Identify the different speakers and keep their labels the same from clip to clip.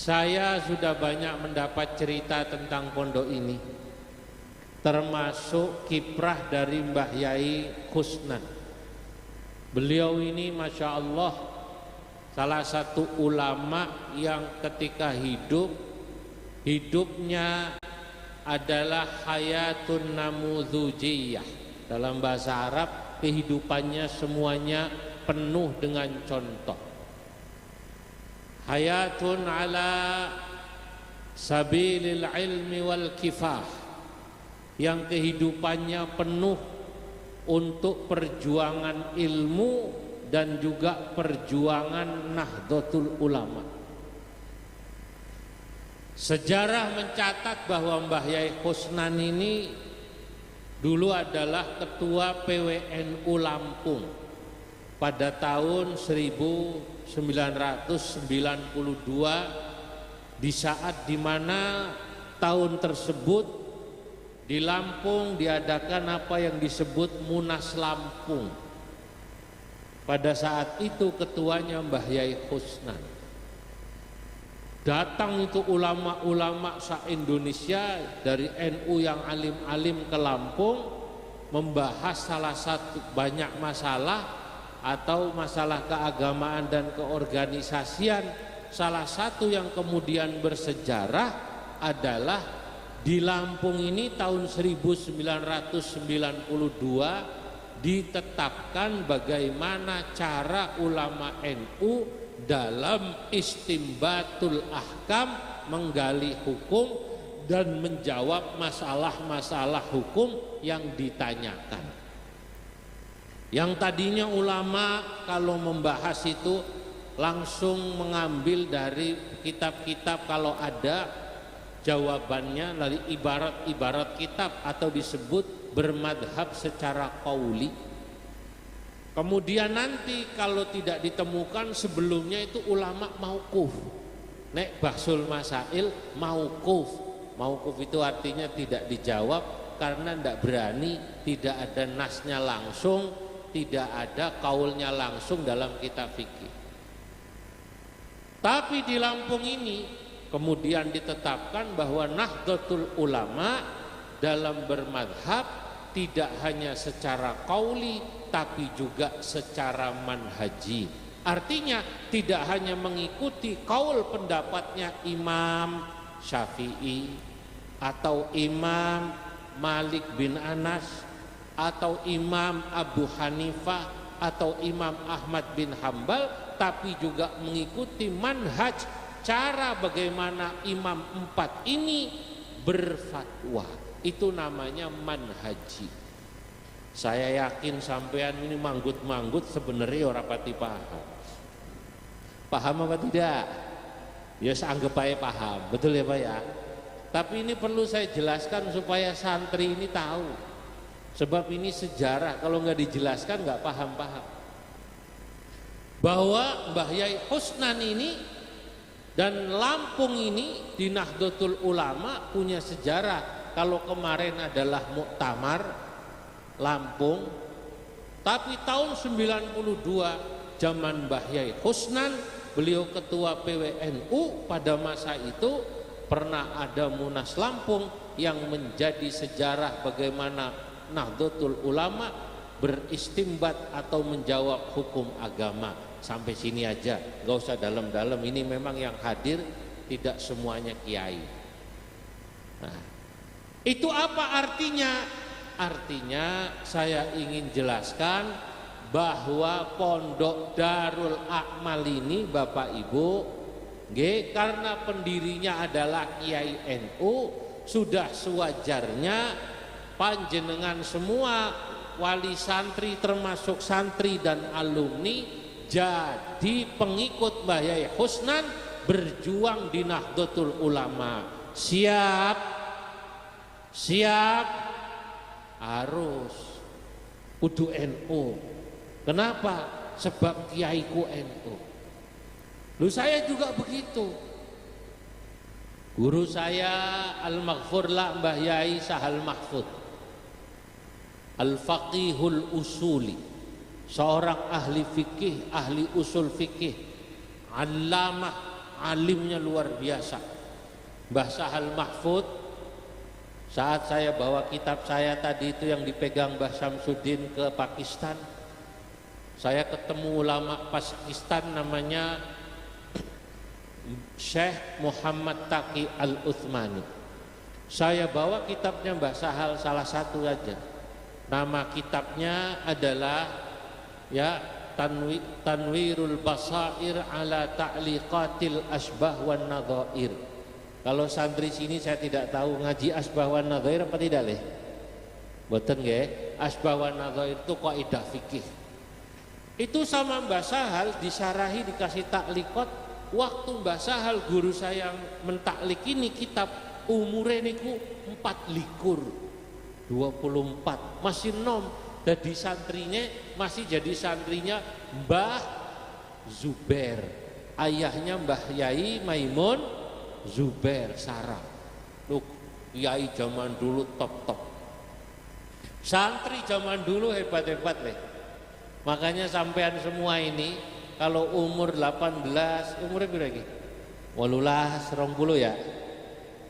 Speaker 1: Saya sudah banyak mendapat cerita tentang pondok ini, termasuk kiprah dari Mbah Yai Kusnan. Beliau ini Masya Allah salah satu ulama yang ketika hidupnya adalah hayatun namudhujiyah. Dalam bahasa Arab, kehidupannya semuanya penuh dengan contoh. Hayatun ala sabilil ilmi wal kifah, yang kehidupannya penuh untuk perjuangan ilmu dan juga perjuangan Nahdlatul Ulama. Sejarah mencatat bahwa Mbah Yai Kusnan ini dulu adalah ketua PWNU Lampung pada tahun 1992, di saat dimana tahun tersebut di Lampung diadakan apa yang disebut Munas Lampung. Pada saat itu ketuanya Mbah Yai Kusnan. Datang itu ulama-ulama se-Indonesia dari NU yang alim-alim ke Lampung, membahas salah satu banyak masalah atau masalah keagamaan dan keorganisasian. Salah satu yang kemudian bersejarah adalah di Lampung ini tahun 1992 ditetapkan bagaimana cara ulama NU dalam istimbatul ahkam, menggali hukum dan menjawab masalah-masalah hukum yang ditanyakan. Yang tadinya ulama kalau membahas itu langsung mengambil dari kitab-kitab kalau ada jawabannya dari ibarat-ibarat kitab atau disebut bermadhab secara qauli. Kemudian nanti kalau tidak ditemukan, sebelumnya itu ulama mauquf. Nek bahsul masail mauquf. Mauquf itu artinya tidak dijawab karena tidak berani, tidak ada nasnya langsung, tidak ada kaulnya langsung dalam kitab fikih. Tapi di Lampung ini kemudian ditetapkan bahwa Nahdlatul Ulama dalam bermadhab tidak hanya secara qauli tapi juga secara manhaji. Artinya tidak hanya mengikuti kaul pendapatnya Imam Syafi'i atau Imam Malik bin Anas atau Imam Abu Hanifah atau Imam Ahmad bin Hambal, tapi juga mengikuti manhaj, cara bagaimana imam empat ini berfatwa. Itu namanya manhaji. Saya yakin sampean ini manggut-manggut sebenarnya orang pati paham. Paham apa tidak? Ya anggap aja paham, betul ya Pak ya. Tapi ini perlu saya jelaskan supaya santri ini tahu. Sebab ini sejarah, kalau nggak dijelaskan nggak paham-paham. Bahwa Mbah Yai Kusnan ini dan Lampung ini di Nahdlatul Ulama punya sejarah. Kalau kemarin adalah muktamar Lampung, tapi tahun 92 zaman Mbah Yai Kusnan, beliau ketua PWNU, pada masa itu pernah ada Munas Lampung yang menjadi sejarah bagaimana Nahdlatul Ulama beristimbat atau menjawab hukum agama. Sampai sini aja, gak usah dalam-dalam. Ini memang yang hadir tidak semuanya kiai. Nah, itu apa artinya? Artinya saya ingin jelaskan bahwa Pondok Darul Akmal ini Bapak Ibu, karena pendirinya adalah Kiai NU, sudah sewajarnya panjenengan semua wali santri termasuk santri dan alumni jadi pengikut Mbah Yai Kusnan, berjuang di Nahdlatul Ulama. Siap? Siap? Harus kudu NU. Kenapa? Sebab kiaiku NU. Lu saya juga begitu. Guru saya Al-Maghfurlah Mbah Yai Sahal Mahfud, Al-Faqihul Usuli, seorang ahli fikih, ahli usul fikih, Allamah alimnya luar biasa. Mbah Sahal Mahfud, saat saya bawa kitab saya tadi itu yang dipegang Mbah Samsudin ke Pakistan, saya ketemu ulama Pakistan namanya Syekh Muhammad Taqi Al-Uthmani. Saya bawa kitabnya Mbah Sahal salah satu aja. Nama kitabnya adalah ya Tanwirul Basair ala Ta'liqatil Asbah wan Nadhair. Kalau santri sini saya tidak tahu ngaji Asbah wan Nadhair apa tidak leh? Mboten nggih. Asbah wan Nadhair itu kaidah fikih. Itu sama Mbah Sahal disyarahi dikasih takliqat. Waktu Mbah Sahal guru saya yang mentaklik ini kitab umure niku 24 masih nom. Jadi santrinya masih jadi santrinya Mbah Zubair, ayahnya Mbah Yai Maimun Zubair Sarang. Loh, Yai zaman dulu top. Santri zaman dulu hebat-hebat leh. Makanya sampean semua ini kalau umur 18, umurnya berapa? 18, 20 ya.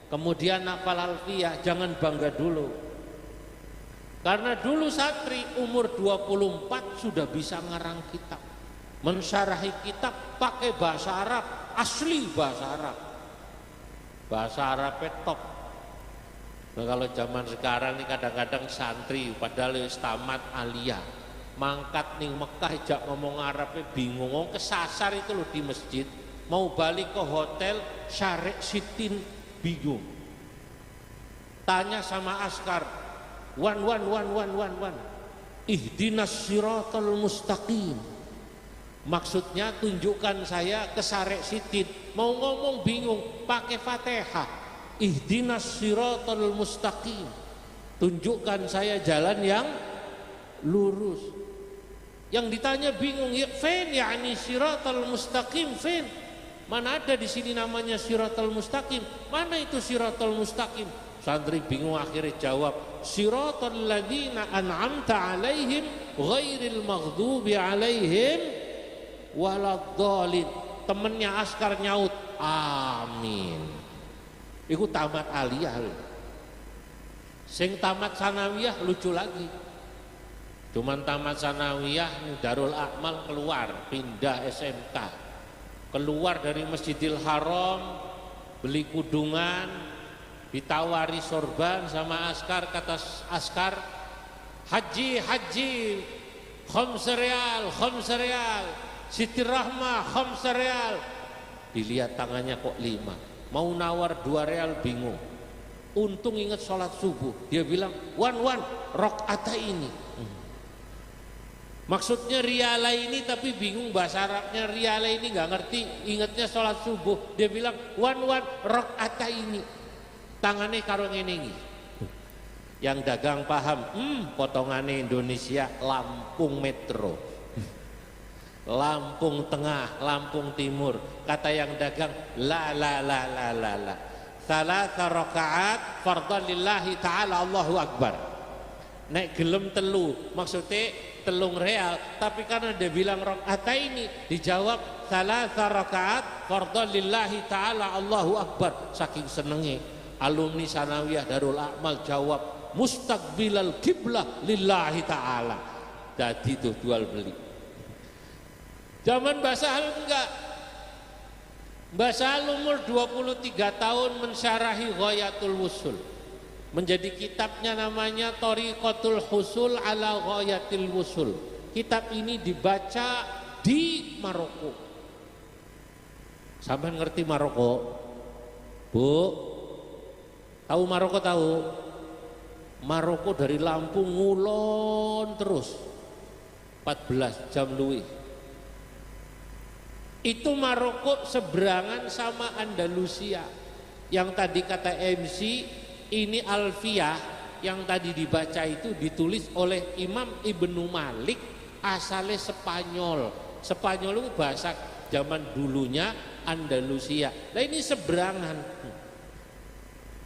Speaker 1: Kemudian hafal alfiyah, jangan bangga dulu. Karena dulu santri umur 24 sudah bisa ngarang kitab, mensyarahi kitab pakai bahasa Arab, asli bahasa Arab. Bahasa Arabnya top. Nah, kalau zaman sekarang nih kadang-kadang santri padahal wis tamat aliyah, mangkat ning Mekah jak ngomong Arabnya bingung, ngomong kesasar itu loh di masjid, mau balik ke hotel Syarek Sitin bingung. Tanya sama askar, wan ihdinas siratal mustaqim. Maksudnya tunjukkan saya ke Syarek Sitin, mau ngomong bingung, pakai Fatihah, ihdinas siratal mustaqim, tunjukkan saya jalan yang lurus. Yang ditanya bingung, ya fin yakni siratal mustaqim fin, mana ada di sini namanya siratal mustaqim, mana itu siratal mustaqim? Santri bingung akhirnya jawab, siratal ladzina an'amta alaihim ghairil maghdubi alaihim waladhdallin. Temennya askar nyaut, amin. Iku tamat aliyah. Sing tamat sanawiyah lucu lagi. Cuman tamat sanawiyah Darul Akmal keluar, pindah SMK. Keluar dari Masjidil Haram, beli kudungan, ditawari sorban sama askar, kata askar, haji khams rial, Siti Rahmah khams rial. Dilihat tangannya kok 5, mau nawar 2 rial bingung. Untung ingat sholat subuh, dia bilang wan rakaat ini. Maksudnya riala ini, tapi bingung bahasa Arabnya riala ini nggak ngerti, ingatnya sholat subuh. Dia bilang wan rakaat ini, tangannya karo ngene. Yang dagang paham, potongannya Indonesia Lampung Metro, Lampung Tengah, Lampung Timur. Kata yang dagang, la salasa rakaat fardhan lillahi ta'ala Allahu Akbar. Nek gelem telu, maksudnya telung real, tapi karena dia bilang rakaat ini, dijawab salasa rakaat fardhan lillahi ta'ala Allahu Akbar. Saking senenge alumni sanawiyah Darul Akmal jawab mustaqbilal kiblah lillahi ta'ala. Jadi itu jual beli. Zaman Mbah Sahal enggak. Mbah Sahal umur 23 tahun mensyarahi Ghayatul Wusul. Menjadi kitabnya namanya Thariqatul Husul ala Ghayatil Wusul. Kitab ini dibaca di Maroko. Sampai ngerti Maroko? Bu, tahu Maroko tahu? Maroko dari Lampung ngulon terus 14 jam luwih. Itu Maroko seberangan sama Andalusia. Yang tadi kata MC, ini Alfiyah yang tadi dibaca itu ditulis oleh Imam Ibnu Malik, asalnya Spanyol. Spanyol itu bahasa zaman dulunya Andalusia. Nah ini seberangan.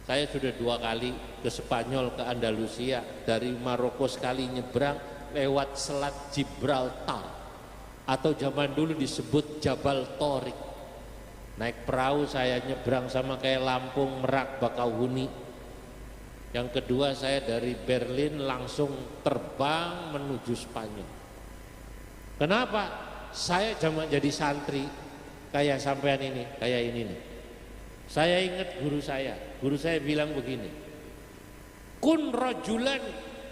Speaker 1: Saya sudah 2 kali ke Spanyol, ke Andalusia. Dari Maroko sekali nyebrang lewat Selat Gibraltar, atau zaman dulu disebut Jabal Torik. Naik perahu saya nyebrang sama kayak Lampung, Merak, Bakauheni. Yang kedua saya dari Berlin langsung terbang menuju Spanyol. Kenapa? Saya zaman jadi santri kayak sampean ini, kayak ini nih. Saya ingat guru saya bilang begini. Kun rajulan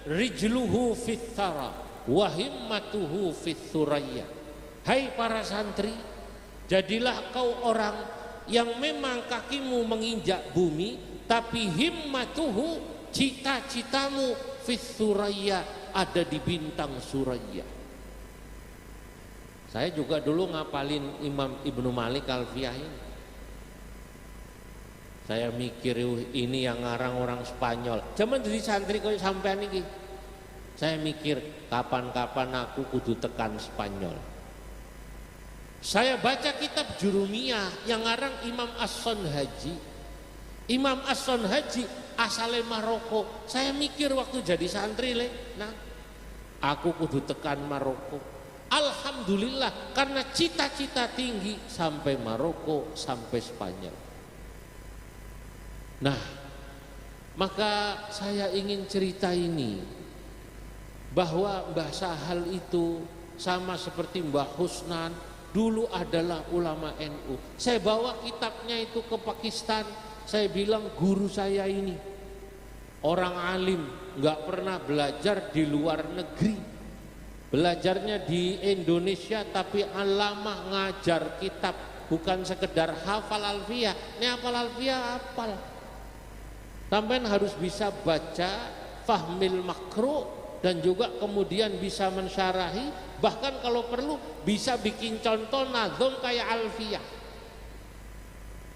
Speaker 1: rijluhu fit thara wa himmatuhu fit thuraya. Hai para santri, jadilah kau orang yang memang kakimu menginjak bumi, tapi himmatuhu, cita-citamu, fit thuraya, ada di bintang suraya. Saya juga dulu ngapalin Imam Ibnu Malik Alfiyah ini. Saya mikir ini yang ngarang orang Spanyol. Zaman jadi santri kok sampean iki. Saya mikir kapan-kapan aku kudu tekan Spanyol. Saya baca kitab Jurumiyah yang ngarang Imam As-Sonhaji. Imam As-Sonhaji asalnya Maroko. Saya mikir waktu jadi santri nah, aku kudu tekan Maroko. Alhamdulillah karena cita-cita tinggi sampai Maroko, sampai Spanyol. Nah, maka saya ingin cerita ini bahwa Mbah Sahal itu sama seperti Mbah Husnan dulu adalah ulama NU. Saya bawa kitabnya itu ke Pakistan. Saya bilang guru saya ini orang alim, nggak pernah belajar di luar negeri, belajarnya di Indonesia, tapi alamah ngajar kitab, bukan sekedar hafal alfiyah. Ini hafal alfiyah hafal. Sampai harus bisa baca fahmil makro dan juga kemudian bisa mensyarahi, bahkan kalau perlu bisa bikin contoh nazom kayak alfiyah.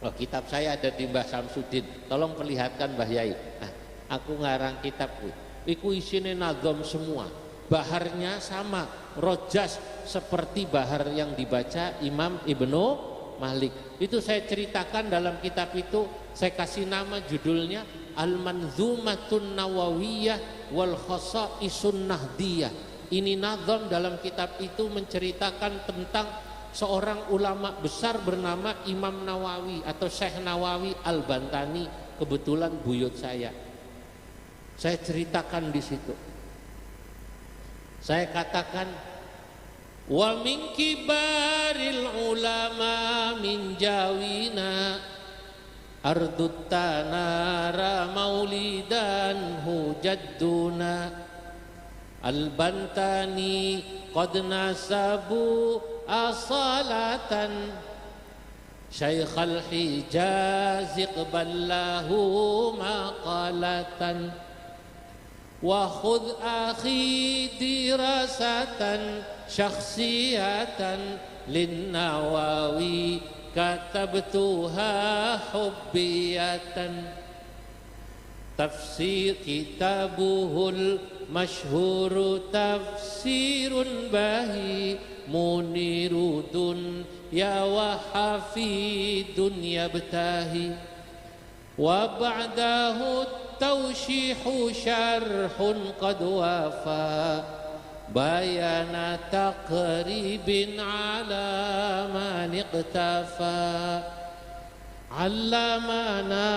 Speaker 1: Oh, kitab saya ada di Mbah Samsudin, tolong perlihatkan Mbah Yai. Nah, aku ngarang kitabku, iku isine nazom semua, baharnya sama, rojas seperti bahar yang dibaca Imam Ibnu Malik. Itu saya ceritakan dalam kitab itu, saya kasih nama judulnya Al-Manzumatun Nawawiyah wal Khasaisun Nahdiyah. Ini nazam dalam kitab itu menceritakan tentang seorang ulama besar bernama Imam Nawawi atau Syekh Nawawi Al-Bantani. Kebetulan buyut saya ceritakan di situ. Saya katakan wa min kibaril ulama min jawina ardut tanara maulidan hujadduna al-Bantani qad nasabu asalatan Syekhal Hijaz iqballahu maqalatan wa khudh akhi dirasatan syakhsiyatan lin Nawawi katabtuha hubbiyatan tafsir kitabuhul masyhur tafsirun bahi munirudun ya wa hafidun yabtahi wa ba'dahu tawshihu syarhun qad wafa bayana taqribin ala man iqtafa allamana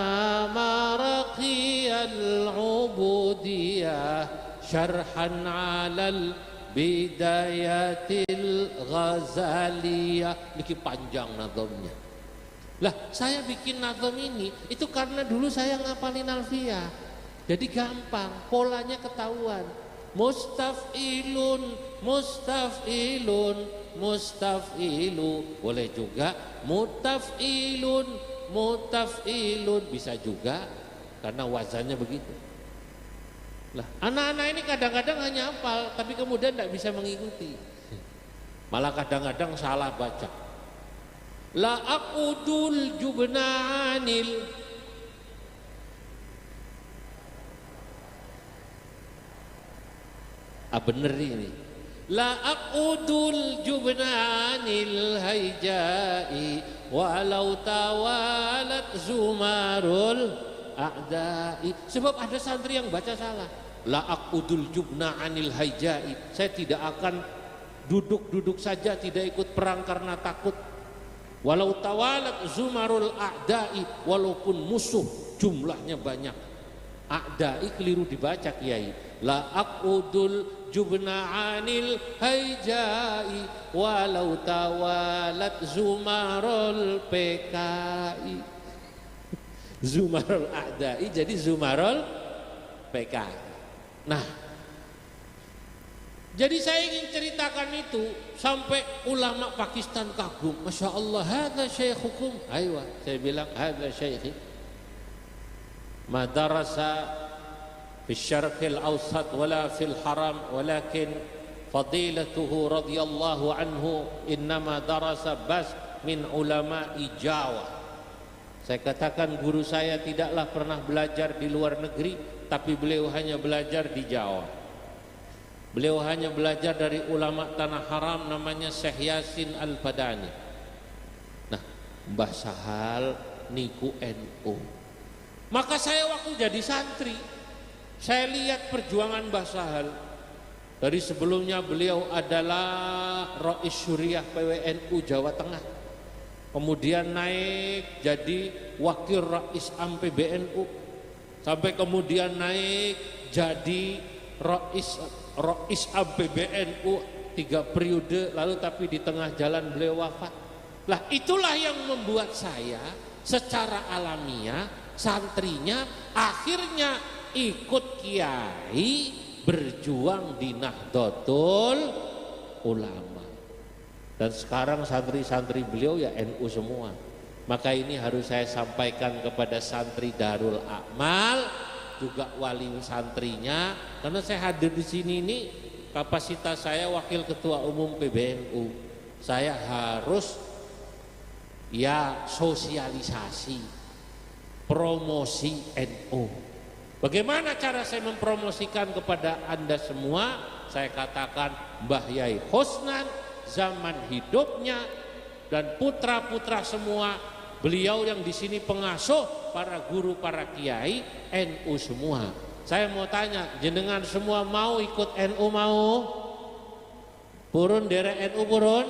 Speaker 1: maraqiyal ubudiyah syarhan alal bidayatil ghazaliyah. Niki panjang nazamnya. Lah saya bikin nazam ini itu karena dulu saya ngapalin alfiyah, jadi gampang, polanya ketahuan. Mustaf'ilun, mustaf'ilun, mustaf'ilu, boleh juga mutaf'ilun, mutaf'ilun, bisa juga karena wazannya begitu. Lah anak-anak ini kadang-kadang hanya hafal tapi kemudian tidak bisa mengikuti, malah kadang-kadang salah baca. La aqudul jubna'anil, bener ini. La aqudul jubna'anil haijai walau tawalat zumarul a'dai. Sebab ada santri yang baca salah. La aqudul jubna'anil haijai, saya tidak akan duduk-duduk saja, tidak ikut perang karena takut. Walau tawalat zumarul a'da'i, walaupun musuh jumlahnya banyak. A'da'i keliru dibaca Kiai. La aqudul jubna anil haijai walau tawalat zumarul PKI. Zumarul a'da'i jadi zumarul PKI. Nah, jadi saya ingin ceritakan itu sampai ulama Pakistan kagum. Masya Allah, hadza syaikhukum. Aywa, saya bilang hadza syaikhi. Madarasa fi syarqil awsat wala fil haram, walakin fadilatuhu radhiyallahu anhu innama darasa bas min ulama'i Jawa. Saya katakan guru saya tidaklah pernah belajar di luar negeri, tapi beliau hanya belajar di Jawa. Beliau hanya belajar dari ulama tanah haram namanya Syekh Yasin Al-Badani. Nah, Mbah Sahal niku NU. Maka saya waktu jadi santri, saya lihat perjuangan Mbah Sahal. Dari sebelumnya beliau adalah Rais Syuriah PWNU Jawa Tengah. Kemudian naik jadi Wakil Rais Am PBNU. Sampai kemudian naik jadi Rais Am PBNU 3 periode, lalu tapi di tengah jalan beliau wafat. Lah itulah yang membuat saya secara alamiah santrinya akhirnya ikut kiai berjuang di Nahdlatul Ulama. Dan sekarang santri-santri beliau ya NU semua. Maka ini harus saya sampaikan kepada santri Darul Amal, juga wali santrinya, karena saya hadir di sini ini kapasitas saya wakil ketua umum PBNU. Saya harus ya sosialisasi, promosi NU. Bagaimana cara saya mempromosikan kepada Anda semua? Saya katakan Mbah Yai Husnan zaman hidupnya dan putra-putra semua, beliau yang di sini pengasuh para guru, para kiai NU semua. Saya mau tanya, jenengan semua mau ikut NU mau? Purun derek NU purun?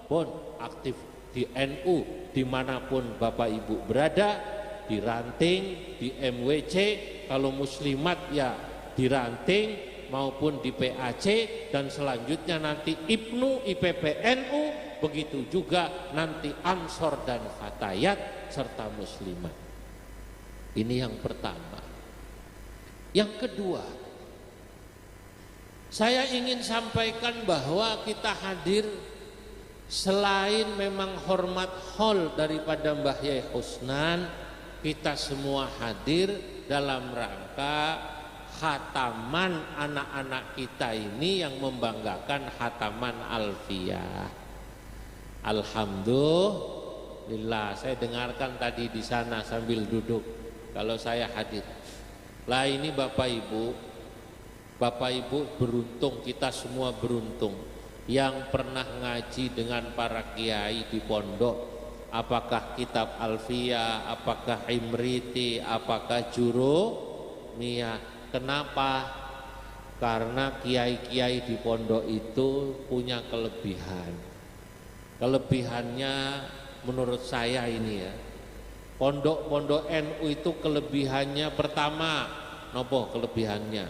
Speaker 1: Pun aktif di NU dimanapun Bapak Ibu berada, di Ranting, di MWC, kalau muslimat ya di Ranting maupun di PAC, dan selanjutnya nanti IPNU, IPPNU, begitu juga nanti Ansor dan Fatayat serta muslimat. Ini yang pertama. Yang kedua, saya ingin sampaikan bahwa kita hadir selain memang hormat hol daripada Mbah Yai Husnan, kita semua hadir dalam rangka khataman anak-anak kita ini yang membanggakan khataman Alfiyah. Alhamdulillah, saya dengarkan tadi di sana sambil duduk kalau saya hadir. Lah ini Bapak Ibu beruntung, kita semua beruntung yang pernah ngaji dengan para kiai di pondok, apakah kitab Alfiyah, apakah Imriti, apakah Jurumiyah. Kenapa? Karena kiai-kiai di pondok itu punya kelebihan. Kelebihannya menurut saya ini ya, pondok-pondok NU itu kelebihannya pertama, nopo kelebihannya?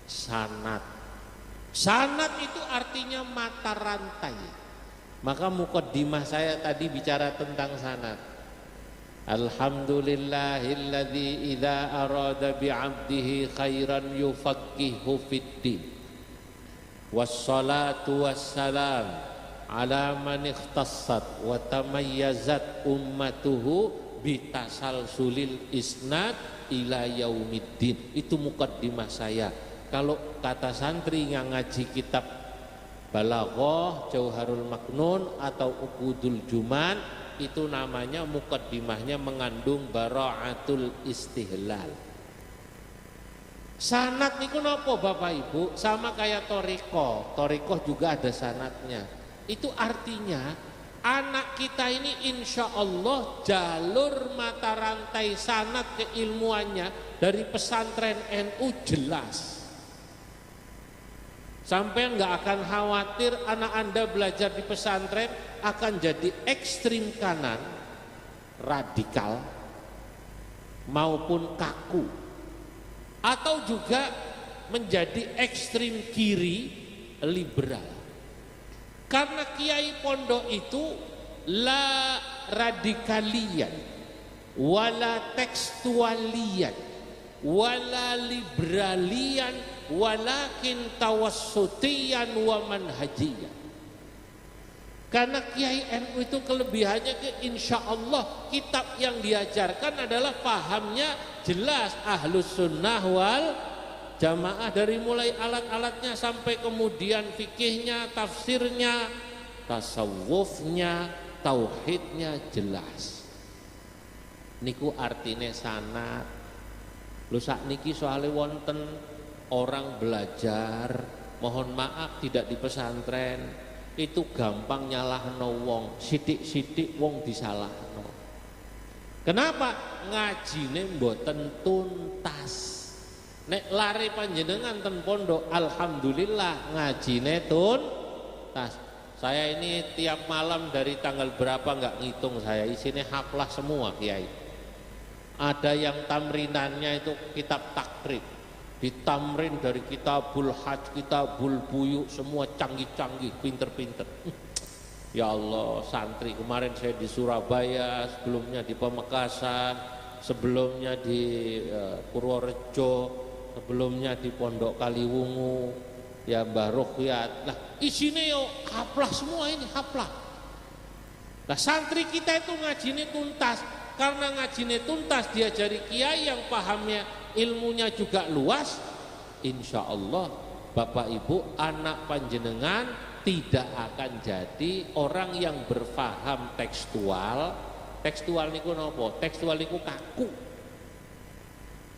Speaker 1: Sanad. Sanad itu artinya mata rantai. Maka mukaddimah saya tadi bicara tentang sanad. Alhamdulillahilladzi idza arada bi'abdihi khairan yufaqihu fiddin. Wassalatu wassalam ala man ikhtassat wa tamayyazat ummatuhu bitasalsulil isnad ila yaumiddin. Itu mukaddimah saya. Kalau kata santri yang ngaji kitab Balaghah, Jauharul Maknun atau Uqudul Juman, itu namanya mukaddimahnya mengandung bara'atul istihlal. Sanad niku napa Bapak Ibu? Sama kayak torikoh. Torikoh juga ada sanadnya. Itu artinya anak kita ini insya Allah jalur mata rantai sanad keilmuannya dari pesantren NU jelas. Sampai nggak akan khawatir anak Anda belajar di pesantren akan jadi ekstrim kanan, radikal, maupun kaku, atau juga menjadi ekstrim kiri, liberal. Karena kiai pondok itu la radikalian, wala tekstualian, wala liberalian, walakin tawassutian wa manhajian. Karena kiai NU itu kelebihannya insya Allah kitab yang diajarkan adalah pahamnya jelas ahlus sunnah wal jamaah, dari mulai alat-alatnya sampai kemudian fikihnya, tafsirnya, tasawufnya, tauhidnya jelas. Niku artine sanad. Lu sakniki soalnya wonten orang belajar, mohon maaf tidak di pesantren, itu gampang nyalahno wong, sidik-sidik wong disalahno. Kenapa? Ngajine mboten tuntas. Nek lari panjenengan ten pondok, alhamdulillah ngajine tuntas. Saya ini tiap malam dari tanggal berapa nggak ngitung saya, isinya haflah semua kiai. Ada yang tamrinannya itu kitab takrib, ditamrin dari kitabul hajj, kitabul buyuk, semua canggih-canggih, pinter-pinter. Ya Allah, santri kemarin saya di Surabaya, sebelumnya di Pamekasan, sebelumnya di Purworejo, sebelumnya di Pondok Kaliwungu, ya Mbah Ruqyat. Nah isinya yo haflah semua ini, haflah. Nah santri kita itu ngajine tuntas, karena ngajine tuntas diajari kiai yang pahamnya ilmunya juga luas. Insya Allah Bapak Ibu anak panjenengan tidak akan jadi orang yang berfaham tekstual. Tekstual niku nopo? Tekstual niku kaku.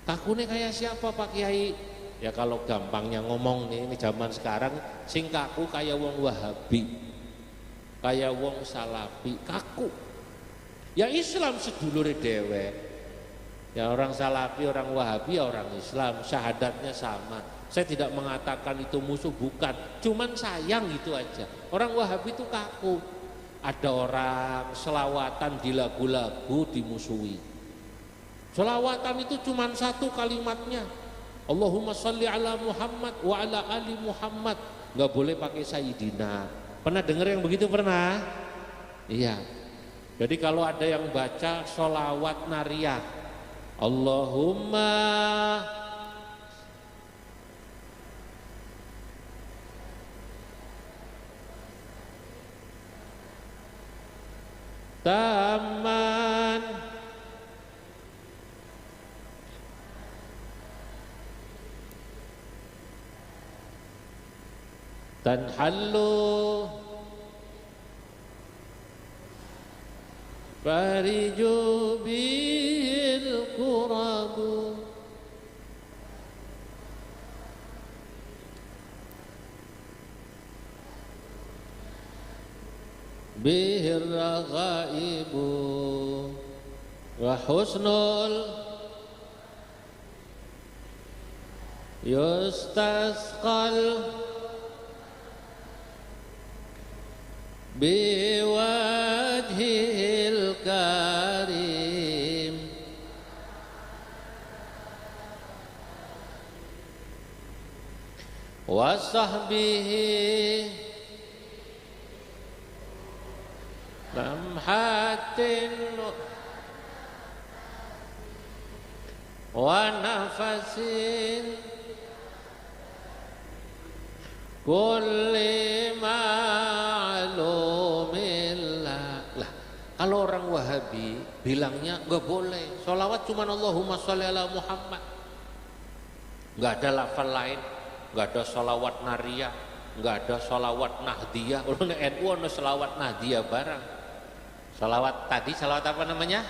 Speaker 1: Kakune kayak siapa Pak Kiai? Ya kalau gampangnya ngomong nih, ini zaman sekarang sing kaku kayak wong Wahabi, kayak wong Salafi, kaku. Ya Islam sedulure dewek. Ya orang Salafi, orang Wahabi, ya orang Islam, syahadatnya sama. Saya tidak mengatakan itu musuh, bukan, cuman sayang gitu aja. Orang Wahabi itu kaku. Ada orang selawatan di lagu-lagu dimusuhi. Selawatan itu cuma satu kalimatnya, Allahumma sholli ala Muhammad wa ala ali Muhammad, nggak boleh pakai Sayyidina. Pernah dengar yang begitu? Pernah? Iya. Jadi kalau ada yang baca sholawat nariyah, Allahumma taman tanhallu fariju bil qurabu bihir ghaibu wa husnul yustasqal biwajhil karim wa sahbihi lamhatin wa nafasin kulli ma'lumillah. Lah kalau orang Wahabi bilangnya nggak boleh sholawat cuman Allahumma sholli ala Muhammad, nggak ada lafal lain, nggak ada sholawat nariyah, nggak ada sholawat nahdiyah. Kalau NU ada sholawat nahdiyah barang. Sholawat tadi, sholawat apa namanya?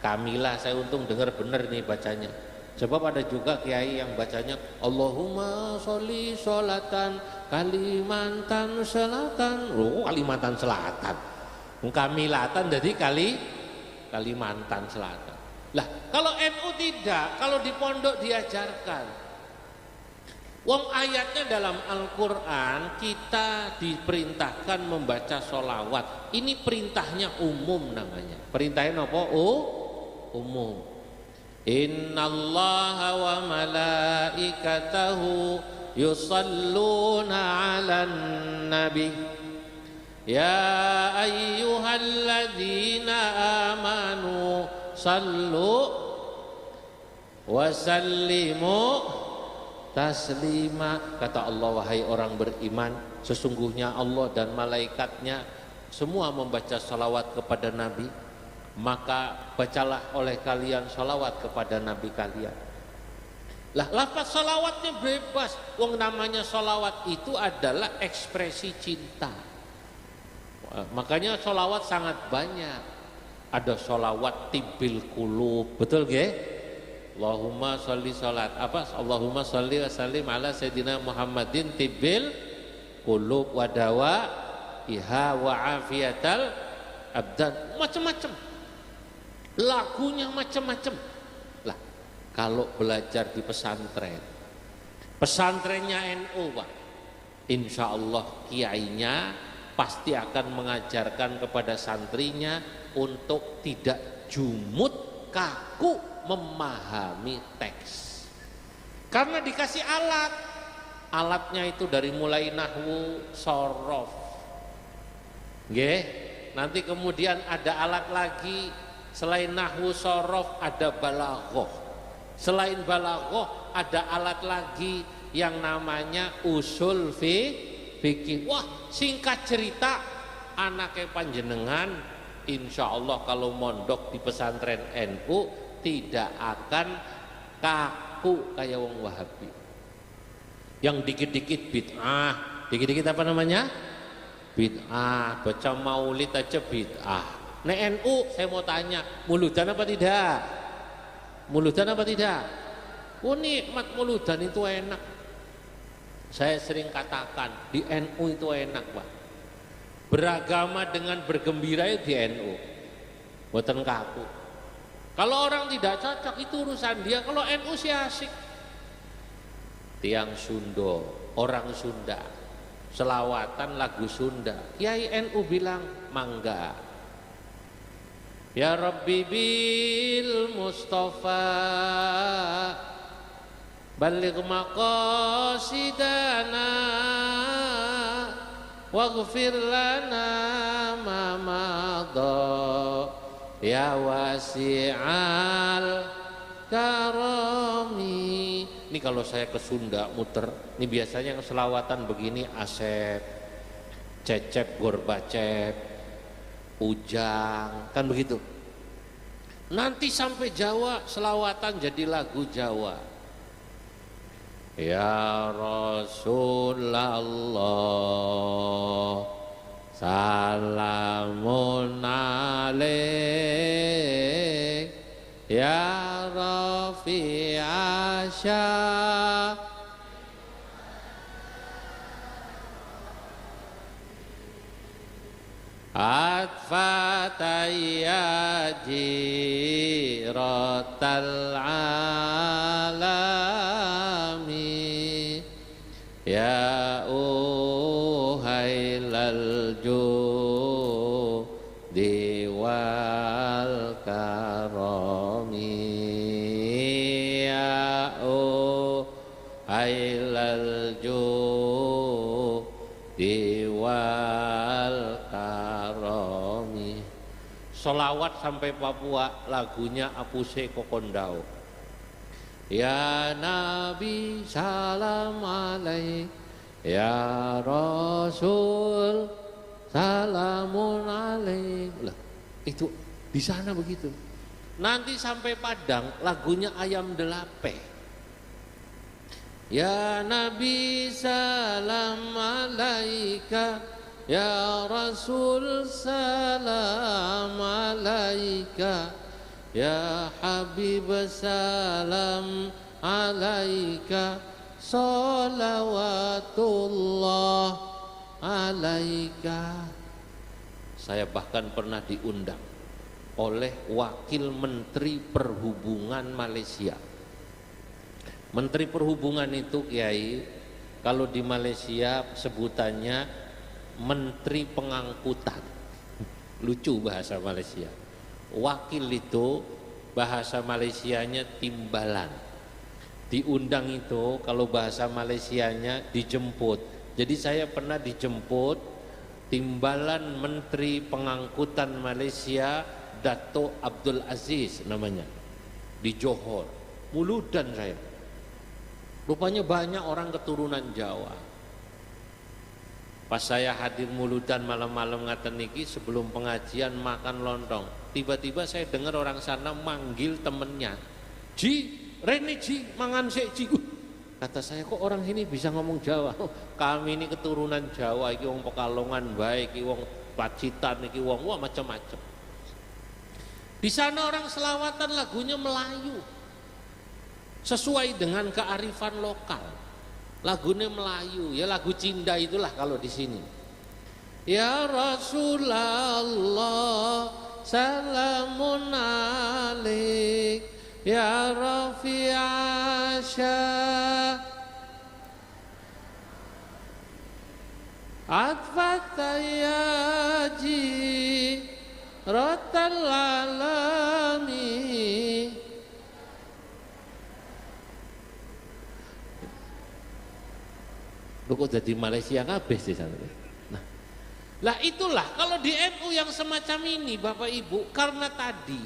Speaker 1: Kamilah, saya untung dengar benar nih bacanya. Sebab ada juga kiai yang bacanya Allahumma sholli sholatan Kalimantan Selatan. Oh, Kalimantan Selatan. Kamilatan jadi Kalimantan Selatan. Lah, kalau NU tidak, kalau di pondok diajarkan Wong ayatnya dalam Al-Quran kita diperintahkan membaca sholawat. Ini perintahnya umum namanya. Perintahnya apa? Umum. Innallaha wa malaikatahu yusalluna 'alan nabi ya ayyuhalladzina amanu sallu wa sallimu taslima. Kata Allah, wahai orang beriman, sesungguhnya Allah dan malaikatnya semua membaca salawat kepada Nabi, maka bacalah oleh kalian salawat kepada Nabi kalian. Lah, lafaz salawatnya bebas. Wong namanya salawat itu adalah ekspresi cinta. Makanya salawat sangat banyak. Ada salawat tibil qulub, betul nggih? Allahumma sholli salat apa? Allahumma sholli wa sallim ala sayyidina Muhammadin tibil qulub wa dawa iha wa afiyatal abdan. Macam-macam. Lagunya macam-macam. Lah, kalau belajar di pesantren, pesantrennya NU, Pak, insya Allah kiainya pasti akan mengajarkan kepada santrinya untuk tidak jumut, kaku memahami teks. Karena dikasih alat. Alatnya itu dari mulai nahwu, sorof. Nggih, nanti kemudian ada alat lagi selain nahwu, sorof, ada balaghah. Selain balaghah ada alat lagi yang namanya usul fikih. Wah, singkat cerita, anaknya panjenengan insya Allah kalau mondok di pesantren NU tidak akan kaku kayak wong Wahabi yang dikit-dikit bid'ah, dikit-dikit apa namanya? Bid'ah, baca maulid aja bid'ah. Nah, NU saya mau tanya, muludan apa tidak? Muludan apa tidak? Oh, nikmat muludan itu enak. Saya sering katakan di NU itu enak, Pak. Beragama dengan bergembira itu di NU. Boten kaku. Kalau orang tidak cocok itu urusan dia. Kalau NU sih asik. Tiang Sunda, orang Sunda, selawatan lagu Sunda. Kiai NU bilang mangga. Ya Rabbi bil Mustafa baligh maqasidana waghfir lana ma madha ya wasi'al karami. Ini kalau saya ke Sunda muter, ini biasanya yang selawatan begini Asep, Cecep Gorbacep, Ujang, kan begitu. Nanti sampai Jawa selawatan jadi lagu Jawa. Ya Rasulullah salamun alaik ya Rafi'asya atfatayyaji rotal alami ya uhailal judi wal karami ya uhailal judi wal karami. Solawat sampai Papua lagunya Apuse Kokondau. Ya Nabi salam alaik, ya Rasul salamun alaik. Lah, itu di sana begitu. Nanti sampai Padang lagunya Ayam Delape. Ya Nabi salam alaika, ya Rasul salam alaika, ya Habib salam alaika, salawatullah alaika. Saya bahkan pernah diundang oleh Wakil Menteri Perhubungan Malaysia. Menteri Perhubungan itu Kiai, kalau di Malaysia sebutannya Menteri Pengangkutan. Lucu bahasa Malaysia. Wakil itu bahasa Malaysianya timbalan. Diundang itu kalau bahasa Malaysianya dijemput. Jadi saya pernah dijemput timbalan Menteri Pengangkutan Malaysia, Dato' Abdul Aziz namanya, di Johor. Muludan saya. Rupanya banyak orang keturunan Jawa. Pas saya hadir muludan malam-malam ngaten niki sebelum pengajian makan lontong, tiba-tiba saya dengar orang sana manggil temennya, Ji, Rene Ji, mangan sik Ji. Kata saya, kok orang sini bisa ngomong Jawa? Kami ini keturunan Jawa, iki wong Pekalongan baik, iki wong Pacitan, iki wong wah macam-macam. Di sana orang selawatan lagunya Melayu, sesuai dengan kearifan lokal. Lagunya Melayu, ya lagu Cinda itulah kalau di sini. Ya Rasulullah, salamun alaik, ya Rafi'asya, atfatayaji, rotal alami. Kok jadi Malaysia kabeh sih sana. Nah, lah itulah kalau di NU yang semacam ini Bapak Ibu, karena tadi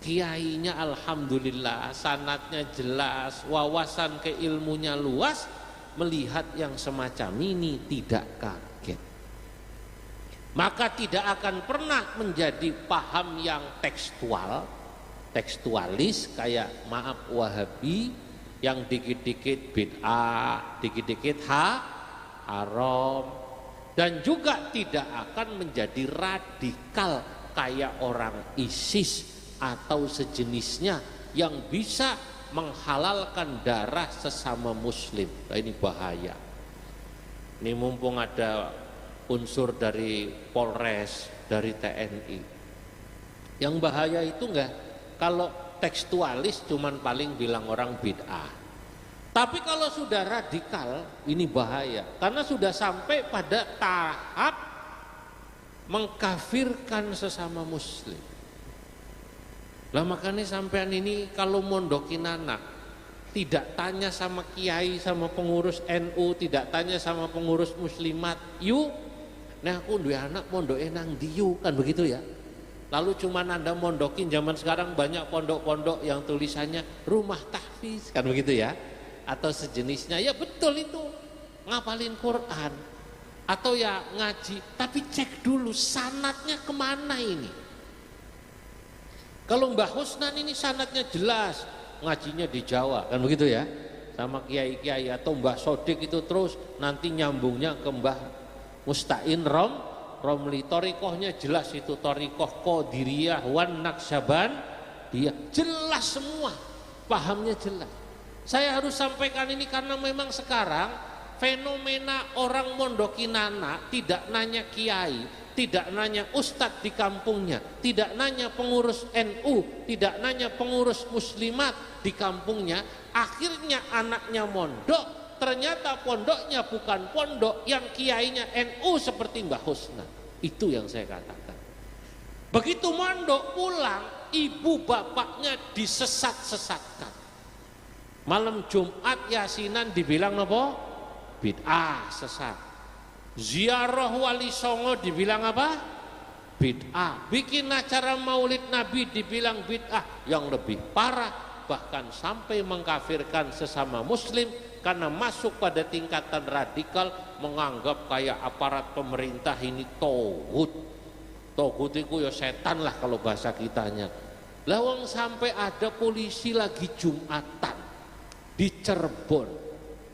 Speaker 1: kiainya alhamdulillah sanadnya jelas, wawasan keilmunya luas, melihat yang semacam ini tidak kaget. Maka tidak akan pernah menjadi paham yang tekstualis kayak maaf Wahabi yang dikit-dikit bid'ah, dikit-dikit haram, dan juga tidak akan menjadi radikal kayak orang ISIS atau sejenisnya yang bisa menghalalkan darah sesama muslim. Nah, ini bahaya. Ini mumpung ada unsur dari Polres, dari TNI. Yang bahaya itu enggak kalau tekstualis cuman paling bilang orang bid'ah. Tapi kalau sudah radikal ini bahaya, karena sudah sampai pada tahap mengkafirkan sesama muslim. Lah makanya sampean ini kalau mondokin anak tidak tanya sama kiai, sama pengurus NU, tidak tanya sama pengurus muslimat, yuk nah aku duwe anak mondoke nang ndi kan begitu ya. Lalu cuma Anda mondokin, zaman sekarang banyak pondok-pondok yang tulisannya rumah tahfiz kan begitu ya, atau sejenisnya. Ya betul itu, ngapalin Quran atau ya ngaji, tapi cek dulu sanadnya kemana ini. Kalau Mbah Husnan ini sanadnya jelas, ngajinya di Jawa kan begitu ya, sama kiai-kiai, atau Mbah Sodik itu terus nanti nyambungnya ke Mbah Musta'in Romli, torikohnya jelas itu, torikoh Qadiriyah wan Naqsyaban, dia jelas semua, pahamnya jelas. Saya harus sampaikan ini karena memang sekarang fenomena orang mondokin anak tidak nanya kiai, tidak nanya ustadz di kampungnya, tidak nanya pengurus NU, tidak nanya pengurus muslimat di kampungnya, akhirnya anaknya mondok, ternyata pondoknya bukan pondok yang kiainya NU seperti Mbah Husnan. Itu yang saya katakan. Begitu mondok pulang, ibu bapaknya disesat-sesatkan. Malam Jumat yasinan dibilang apa? Bid'ah, sesat. Ziarah Wali Songo dibilang apa? Bid'ah. Bikin acara Maulid Nabi dibilang bid'ah. Yang lebih parah, bahkan sampai mengkafirkan sesama muslim karena masuk pada tingkatan radikal, menganggap kayak aparat pemerintah ini tauhid. Tauhid itu ya setan lah kalau bahasa kitanya. Lawang sampai ada polisi lagi Jumatan di Cirebon.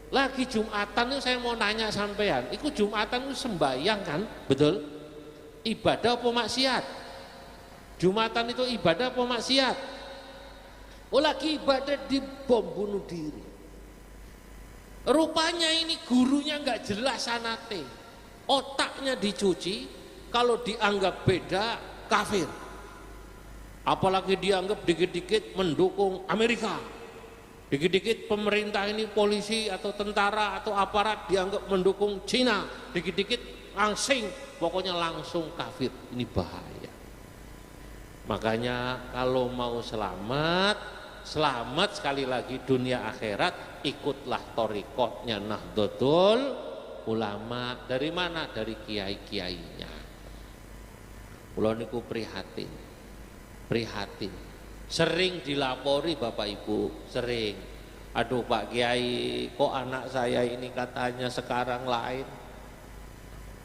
Speaker 1: Lagi Jumatan itu saya mau nanya sampean, itu Jumatan itu sembahyang kan? Betul? Ibadah apa maksiat? Jumatan itu ibadah apa maksiat? Oh lagi ibadah di bom bunuh diri. Rupanya ini gurunya nggak jelas sanate, otaknya dicuci, kalau dianggap beda kafir. Apalagi dianggap dikit-dikit mendukung Amerika, Dikit-dikit pemerintah ini polisi atau tentara atau aparat dianggap mendukung Cina, dikit-dikit langsing, pokoknya langsung kafir. Ini bahaya. Makanya kalau mau selamat sekali lagi dunia akhirat, ikutlah thariqahnya Nahdlatul Ulama. Dari mana? Dari kiai-kiainya. Kula niku prihatin. Sering dilapori Bapak Ibu, sering. Aduh Pak Kiai, kok anak saya ini katanya sekarang lain.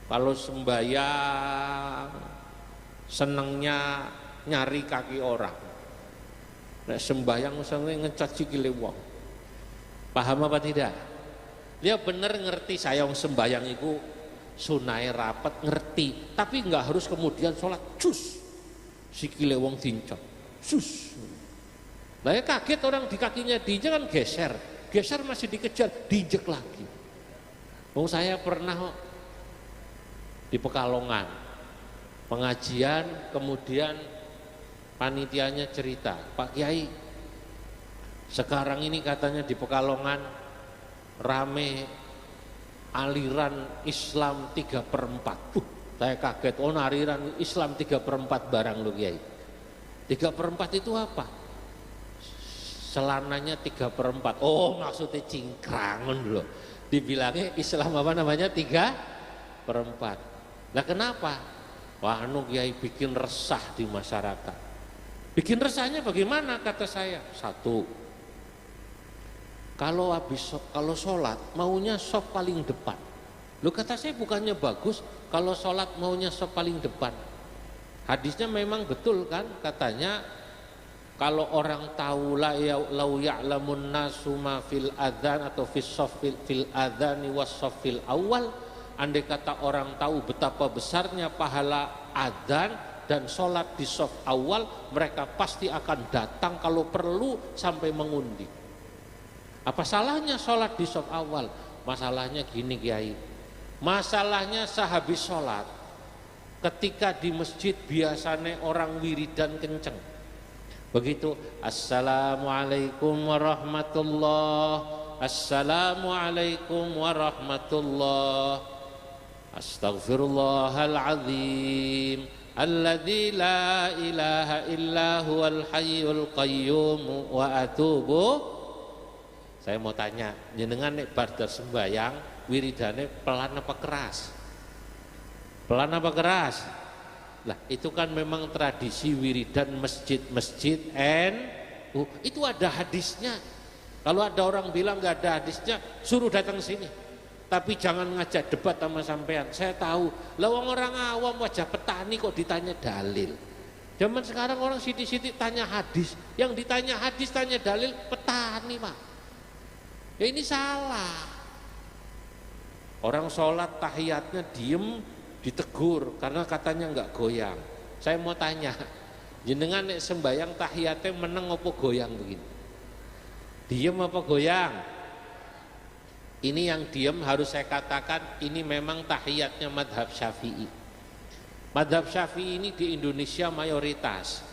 Speaker 1: Kalau sembahyang senengnya nyari kaki orang. Nek sembahyang seneng ngecaci sikile wong. Paham apa tidak? Dia bener ngerti saya wong sembahyang itu sunai rapat ngerti, tapi nggak harus kemudian sholat cus sikile wong dincot. Sus. Lah ya kaget orang di kakinya diinjek kan geser masih dikejar, diinjek lagi. Saya pernah di Pekalongan pengajian, kemudian panitianya cerita, Pak Kiai, sekarang ini katanya di Pekalongan rame aliran Islam 3/4. Saya kaget, aliran Islam 3/4 barang lu Kiai. 3/4 itu apa? Selananya 3/4. Oh, maksudnya cingkrangan loh. Dibilangnya Islam apa namanya 3/4. Lah kenapa? Wah, Kiai bikin resah di masyarakat. Bikin resahnya bagaimana kata saya? Satu, kalau sholat maunya sop paling depan. Lu kata saya bukannya bagus kalau sholat maunya sop paling depan. Hadisnya memang betul kan, katanya kalau orang tahu lau ya'lamun nasu ma fil adzan atau fil adzani was fil awal, andai kata orang tahu betapa besarnya pahala adzan dan sholat di shaf awal, mereka pasti akan datang kalau perlu sampai mengundi. Apa salahnya sholat di shaf awal? Masalahnya gini Kiai, masalahnya sehabis sholat ketika di masjid biasanya orang wiridan kenceng. Begitu assalamualaikum warahmatullahi, assalamualaikum warahmatullahi, astaghfirullahaladzim alladzi la ilaha illa huwal hayyul qayyum wa atubu. Saya mau tanya, jenengan nek bar sembayang wiridane pelan apa keras? Pelan apa keras? Lah itu kan memang tradisi wiridan masjid-masjid itu ada hadisnya. Kalau ada orang bilang nggak ada hadisnya, suruh datang sini. Tapi jangan ngajak debat sama sampean. Saya tahu, lawang orang awam wajah petani kok ditanya dalil. Zaman sekarang orang sidik-sidik tanya hadis, yang ditanya hadis tanya dalil petani Pak. Ya ini salah. Orang sholat tahiyatnya diem, ditegur karena katanya enggak goyang. Saya mau tanya, jenengan nek sembayang tahiyatnya meneng apa goyang begini? Diem apa goyang? Ini yang diem harus saya katakan ini memang tahiyatnya madhab Syafi'i. Madhab Syafi'i ini di Indonesia mayoritas.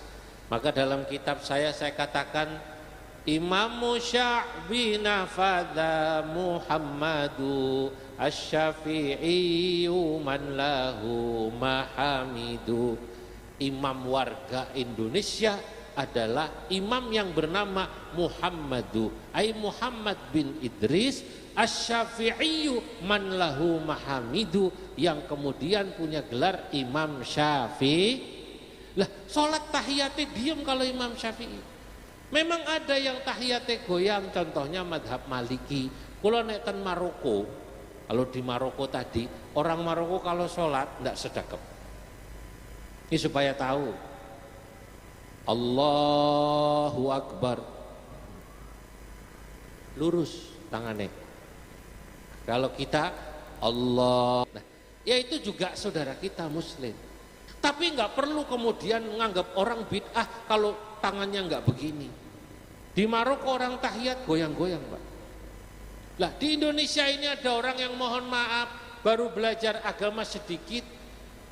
Speaker 1: Maka dalam kitab saya katakan Imam Sya'bi nafadha Muhammadu Asy-Syafi'i man lahu mahamidu. Imam warga Indonesia adalah imam yang bernama Muhammadu, ai Muhammad bin Idris Asy-Syafi'i man lahu mahamidu, yang kemudian punya gelar Imam Syafi'i. Lah sholat tahiyatnya diem kalau Imam Syafi'i. Memang ada yang tahiyatnya goyang, contohnya madhab Maliki. Kalau nek ten Maroko, kalau di Maroko tadi orang Maroko kalau sholat tidak sedekap. Ini supaya tahu. Allahu Akbar, lurus tangannya. Kalau kita Allah, nah, ya itu juga saudara kita Muslim. Tapi nggak perlu kemudian menganggap orang bid'ah kalau tangannya nggak begini. Di Maroko orang tahiyat goyang-goyang Pak. Lah di Indonesia ini ada orang yang mohon maaf baru belajar agama sedikit,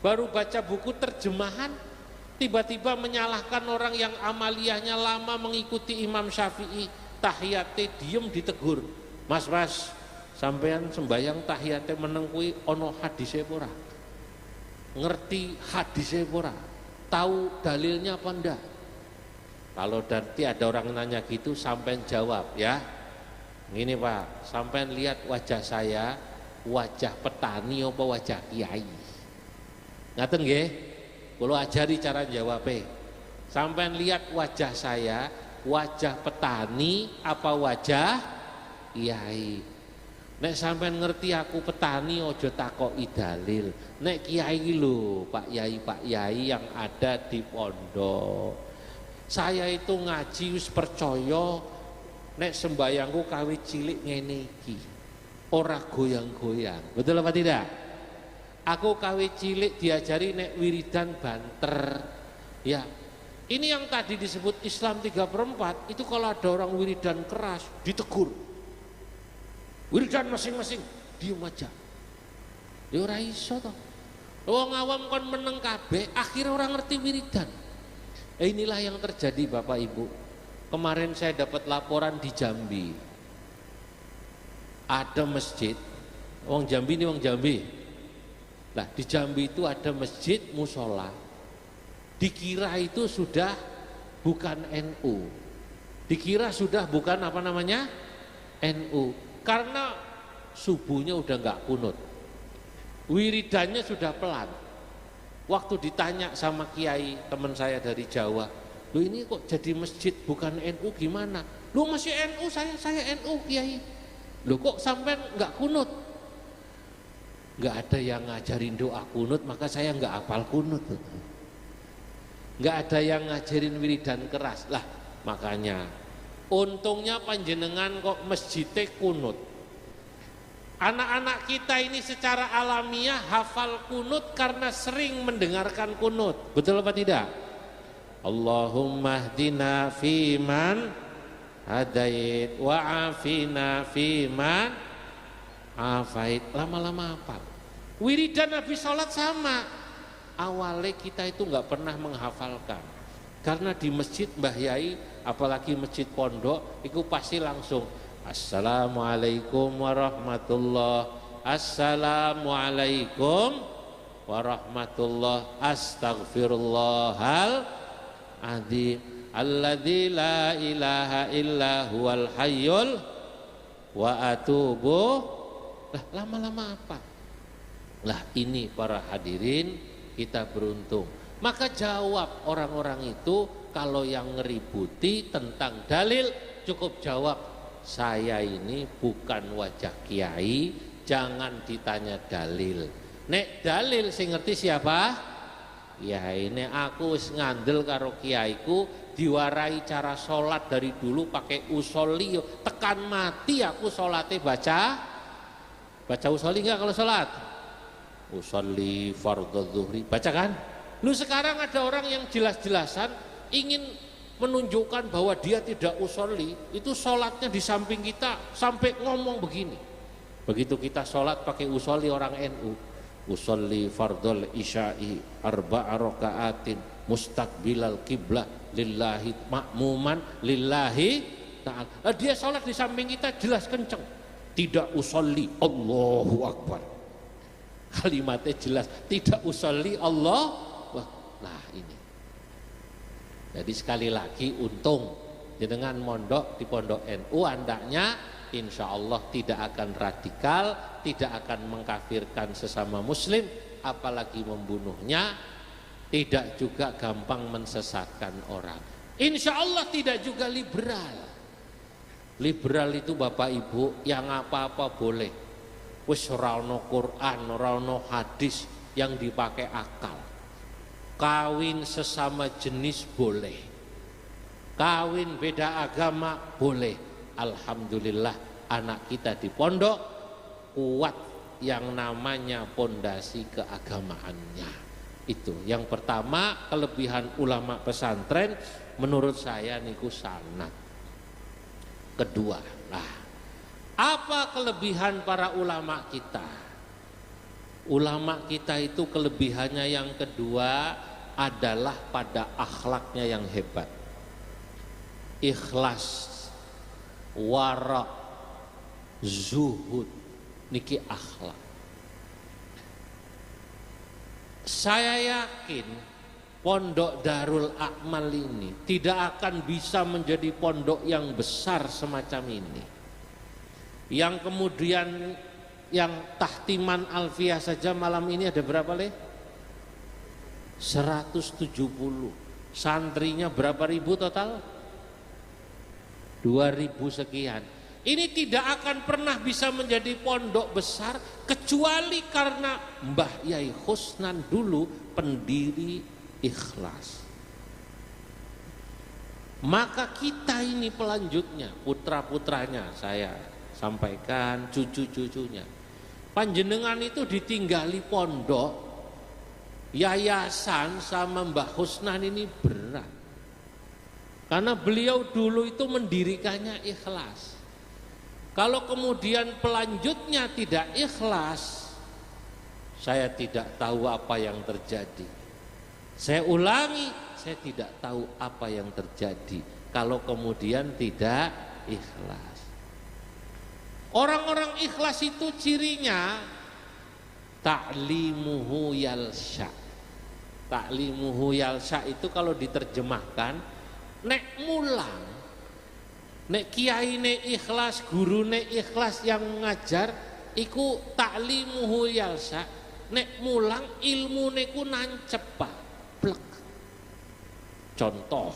Speaker 1: baru baca buku terjemahan, tiba-tiba menyalahkan orang yang amaliyahnya lama mengikuti Imam Syafi'i. tahiyate diem ditegur, mas sampean sembayang tahiyate meneng kuwi ana hadise ora, ngerti hadise ora, tahu dalilnya apa ndak? Kalau nanti ada orang nanya gitu, sampean jawab ya, ini Pak, sampean lihat wajah saya, wajah petani apa wajah kiai? Ngaten nggih? Kula ajari cara jawabnya. Sampean lihat wajah saya, wajah petani apa wajah kiai? Nek sampean ngerti aku petani, ojo takoki dalil. Nek kiai lho, Pak Yai yang ada di pondok. Saya itu ngaji wis percaya nek sembayangku kawit cilik ngene iki. Ora goyang-goyang. Betul apa tidak? Aku kawit cilik diajari nek wiridan banter. Ya. Ini yang tadi disebut Islam 3/4 itu kalau ada orang wiridan keras ditegur. Wiridan masing-masing diem aja. Ya ora iso toh. Wong awam kon meneng kabeh, akhirnya orang ngerti wiridan. Inilah yang terjadi Bapak Ibu. Kemarin saya dapat laporan di Jambi. Ada masjid, wong Jambi ini wong Jambi. Nah di Jambi itu ada masjid musola, dikira itu sudah bukan NU, dikira sudah bukan apa namanya NU, karena subuhnya udah nggak kunut, wiridannya sudah pelan. Waktu ditanya sama kiai teman saya dari Jawa, lu ini kok jadi masjid bukan NU gimana? Lu masih NU, saya NU kiai. Lu kok sampai nggak kunut? Nggak ada yang ngajarin doa kunut, maka saya nggak hafal kunut. Nggak ada yang ngajarin wiridan keras lah, makanya untungnya panjenengan kok masjidnya kunut. Anak-anak kita ini secara alamiah hafal kunut karena sering mendengarkan kunut. Betul apa tidak? Allahumma hdina fiman hadait wa afina fiman afait. Lama-lama apa? Wiridan habis sholat sama. Awalnya kita itu nggak pernah menghafalkan, karena di masjid Mbah Yai, apalagi masjid pondok, itu pasti langsung Assalamualaikum warahmatullah, Assalamualaikum warahmatullah, Astaghfirullahal adzim, alladzi la ilaha illa huwal hayyul wa atubu. Lah lama-lama apa? Lah ini para hadirin, kita beruntung. Maka jawab orang-orang itu kalau yang ngeributi tentang dalil, cukup jawab, saya ini bukan wajah kiai, jangan ditanya dalil. Nek dalil sing ngerti siapa? Ya ini aku wis ngandel karo kiaiku, diwarai cara sholat dari dulu pakai usolli, tekan mati aku sholatnya baca usolli enggak kalau sholat? Usolli fardhu zuhri, baca kan? Lu sekarang ada orang yang jelas-jelasan ingin menunjukkan bahwa dia tidak usolli, itu sholatnya di samping kita sampai ngomong begini. Begitu kita sholat pakai usolli orang NU, usolli fardhul isya'i arba'a raka'atin mustaqbilal qiblah lillahi ma'muman lillahi ta'ala. Dia sholat di samping kita jelas kenceng, tidak usolli Allahu Akbar, kalimatnya jelas tidak usolli Allah. Wah, nah ini. Jadi sekali lagi untung dengan mondok di pondok NU, andaknya insya Allah tidak akan radikal, tidak akan mengkafirkan sesama muslim, apalagi membunuhnya, tidak juga gampang mensesatkan orang. Insya Allah tidak juga liberal. Liberal itu Bapak Ibu yang apa-apa boleh. Wis ora ono Quran, ora ono hadis yang dipakai akal. Kawin sesama jenis boleh, kawin beda agama boleh. Alhamdulillah anak kita di pondok kuat yang namanya pondasi keagamaannya. Itu yang pertama, kelebihan ulama pesantren menurut saya niku sanad. Kedua, nah, apa kelebihan para ulama kita? Ulama kita itu kelebihannya yang kedua adalah pada akhlaknya yang hebat, ikhlas wara, zuhud, niki akhlak. Saya yakin pondok Darul Akmal ini tidak akan bisa menjadi pondok yang besar semacam ini, yang kemudian yang tahtiman alfiyah saja malam ini ada berapa leh? 170. Santrinya berapa ribu total? 2000 sekian. Ini tidak akan pernah bisa menjadi pondok besar kecuali karena Mbah Yai Husnan dulu pendiri Ikhlas. Maka kita ini pelanjutnya, putra-putranya saya sampaikan, cucu-cucunya. Panjenengan itu ditinggali pondok, yayasan sama Mbah Husnan ini berat. Karena beliau dulu itu mendirikannya ikhlas. Kalau kemudian pelanjutnya tidak ikhlas, saya tidak tahu apa yang terjadi. Saya ulangi, saya tidak tahu apa yang terjadi kalau kemudian tidak ikhlas. Orang-orang ikhlas itu cirinya ta'limuhu yalsya. Ta'limuhu yalsya itu kalau diterjemahkan, nek mulang, nek kiai ne ikhlas, guru ne ikhlas yang ngajar, iku ta'limuhu yalsya. Nek mulang ilmu neku nancep Pak. Plek. Contoh,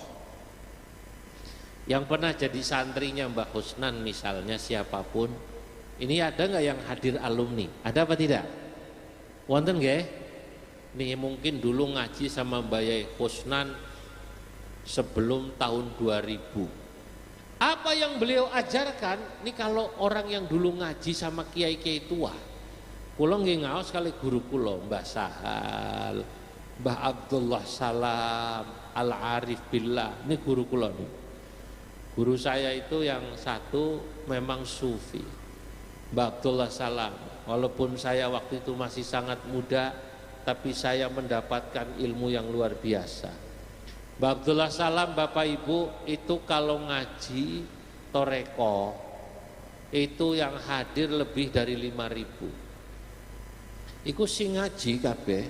Speaker 1: yang pernah jadi santrinya Mbah Husnan misalnya siapapun, ini ada nggak yang hadir alumni? Ada apa tidak? Wonten nggih? Nih mungkin dulu ngaji sama Mbah Yai Husnan sebelum tahun 2000. Apa yang beliau ajarkan? Ini kalau orang yang dulu ngaji sama kiai-kiai tua, kula nggih ngaos kali guru kula Mbah Sahal, Mbah Abdullah Salam, Al-Arif Billah, ini guru kula nih. Guru saya itu yang satu memang sufi, Mbah Abdullah Salam. Walaupun saya waktu itu masih sangat muda, tapi saya mendapatkan ilmu yang luar biasa. Mbah Abdullah Salam, Bapak Ibu, itu kalau ngaji toreko itu yang hadir lebih dari 5.000. Iku sing ngaji kabeh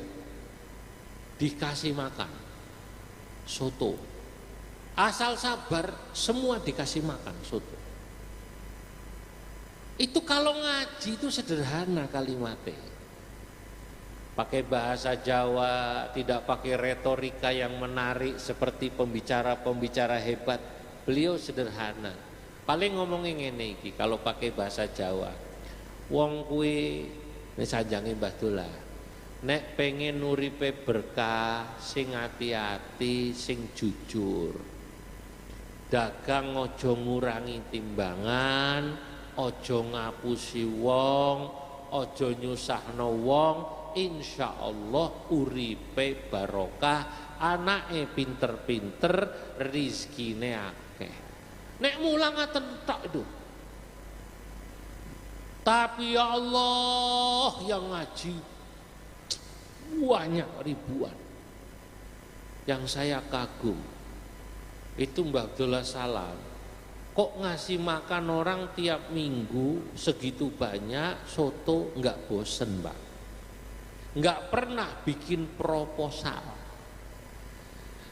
Speaker 1: dikasih makan soto, asal sabar semua dikasih makan soto. Itu kalau ngaji itu sederhana kalimatnya, pakai bahasa Jawa, tidak pakai retorika yang menarik seperti pembicara-pembicara hebat. Beliau sederhana, paling ngomongin ngene iki kalau pakai bahasa Jawa, wong kuwi wis sanjange Mbah Dolah, nek pengen uripe berkah, sing hati-hati, sing jujur. Dagang ojo ngurangi timbangan, ojo ngapusi wong, ojo nyusahno wong, insyaallah uripe barokah, anake pinter-pinter, rizkine akeh. Nek mulang ngaten tok itu. Tapi ya Allah yang ngaji banyak ribuan. Yang saya kagum itu Mbah Abdullah Salam, kok ngasih makan orang tiap minggu segitu banyak soto, nggak bosen Mbak, nggak pernah bikin proposal.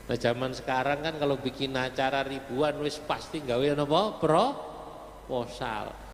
Speaker 1: Nah zaman sekarang kan kalau bikin acara ribuan wis pasti gawe apa proposal.